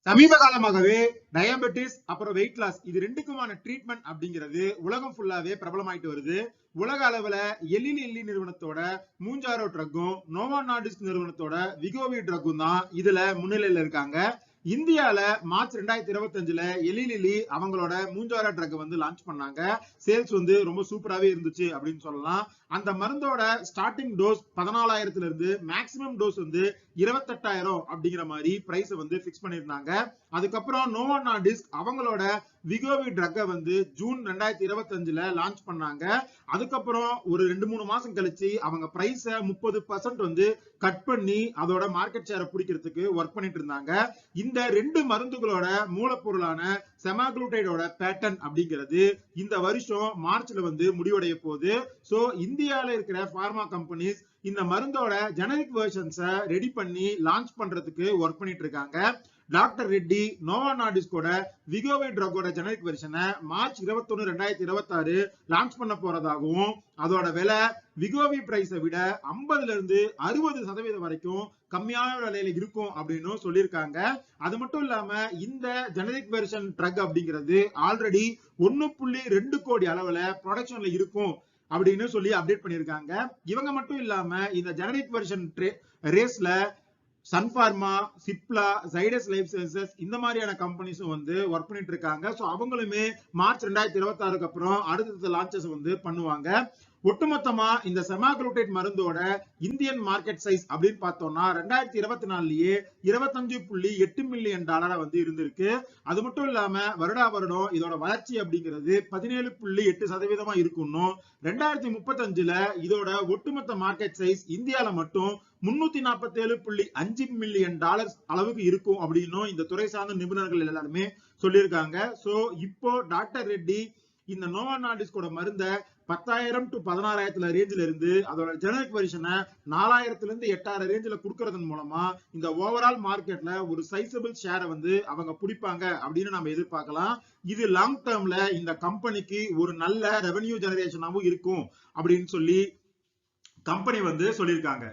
சமீப காலமாகவே டயபெட்டிஸ் அப்புறம் வெயிட் லாஸ் இது ரெண்டுக்குமான ட்ரீட்மெண்ட் அப்படிங்கிறது உலகம் ஃபுல்லாவே பிரபலமாயிட்டு வருது. உலக அளவுல எலி லில்லி நிறுவனத்தோட மூஞ்சாரோ ட்ரக்கும் நோவா நார்டிஸ்க் நிறுவனத்தோட விகோவி ட்ரக்கும் தான் இதுல முன்னிலையில இருக்காங்க. இந்தியால மார்ச் 2025ல எலி லில்லி அவங்களோட மூஞ்சாரோ ட்ரக் வந்து லான்ச் பண்ணாங்க. சேல்ஸ் வந்து ரொம்ப சூப்பராகவே இருந்துச்சு அப்படின்னு சொல்லலாம். அந்த மருந்தோட ஸ்டார்டிங் டோஸ் 14,000ல இருந்து மேக்ஸிமம் டோஸ் வந்து 28,000 அப்படிங்கிற மாதிரி பிரைஸ் வந்து பிக்ஸ் பண்ணிருந்தாங்க. அதுக்கப்புறம் நோவா நார்டிஸ்க் அவங்களோட விகோவி ட்ரக்கை வந்து ஜூன் 2025ல லான்ச் பண்ணாங்க. அதுக்கப்புறம் ஒரு 2-3 மாசம் கழிச்சு அவங்க பிரைஸ 30% வந்து கட் பண்ணி அதோட மார்க்கெட் ஷேரை பிடிக்கிறதுக்கு ஒர்க் பண்ணிட்டு இருந்தாங்க. இந்த ரெண்டு மருந்துகளோட மூலப்பொருளான செமாக்ளூடைடோட பேட்டன் அப்படிங்கிறது இந்த வருஷம் மார்ச்ல வந்து முடிவடைய போகுது. சோ இந்தியால இருக்கிற பார்மா கம்பெனிஸ் இந்த மருந்தோட ஜெனரிக் வெர்ஷன்ஸை ரெடி பண்ணி லான்ச் பண்றதுக்கு ஒர்க் பண்ணிட்டு இருக்காங்க. டாக்டர் ரெட்டி நோவா நார்டிஸ்கோட விகோவி ட்ரக்கோட ஜெனரிக் வெர்ஷனை மார்ச் 21, 2026 லான்ச் பண்ண போறதாகவும் அதோட விலை விகோவி பிரைஸை விட 50ல இருந்து 60% வரைக்கும் கம்மியான விலையில இருக்கும் அப்படின்னு சொல்லியிருக்காங்க. அது மட்டும் இல்லாம இந்த ஜெனரிக் வெர்ஷன் ட்ரக் அப்படிங்கிறது ஆல்ரெடி 1.2 கோடி அளவுல ப்ரொடக்ஷன்ல இருக்கும் அப்படின்னு சொல்லி அப்டேட் பண்ணிருக்காங்க. இவங்க மட்டும் இல்லாம இந்த ஜெனரிக் வெர்ஷன் ரேஸ்ல சன்பார்மா, சிப்லா, ஜைடஸ் லைஃப் சயின்சஸ் இந்த மாதிரியான கம்பெனிஸும் வந்து ஒர்க் பண்ணிட்டு இருக்காங்க. சோ அவங்களுமே மார்ச் 2026க்கு அப்புறம் அடுத்த லான்ச்சஸ் வந்து பண்ணுவாங்க. ஒட்டுமொத்தமா இந்த செமாக்ளூடைட் மருந்தோட இந்தியன் மார்க்கெட் சைஸ் அப்படின்னு பார்த்தோம்னா 2024லயே $25.8 மில்லியன் வந்து இருந்திருக்கு. அது மட்டும் இல்லாம வருடா வருடம் இதோட வளர்ச்சி அப்படிங்கிறது 17.8% இருக்கும்னும் 2035ல இதோட ஒட்டுமொத்த மார்க்கெட் சைஸ் இந்தியால மட்டும் $347.5 மில்லியன் அளவுக்கு இருக்கும் அப்படின்னு இந்த துறை சார்ந்த நிபுணர்கள் எல்லாருமே சொல்லியிருக்காங்க. சோ இப்போ டாக்டர் ரெட்டி இந்த நோவா நார்டிஸ்கோட மருந்த 10,000 to 16,000 ரேஞ்சில இருந்து அதோட ஜெனரிக் வெர்ஷனை 4,000ல இருந்து 8,000 ரேஞ்சில கொடுக்கறதன் மூலமா இந்த ஓவரால் மார்க்கெட்ல ஒரு சைசபிள் ஷேரை வந்து அவங்க பிடிப்பாங்க அப்படின்னு நம்ம எதிர்பார்க்கலாம். இது லாங் டேர்ம்ல இந்த கம்பெனிக்கு ஒரு நல்ல ரெவென்யூ ஜெனரேஷனாவும் இருக்கும் அப்படின்னு சொல்லி கம்பெனி வந்து சொல்லியிருக்காங்க.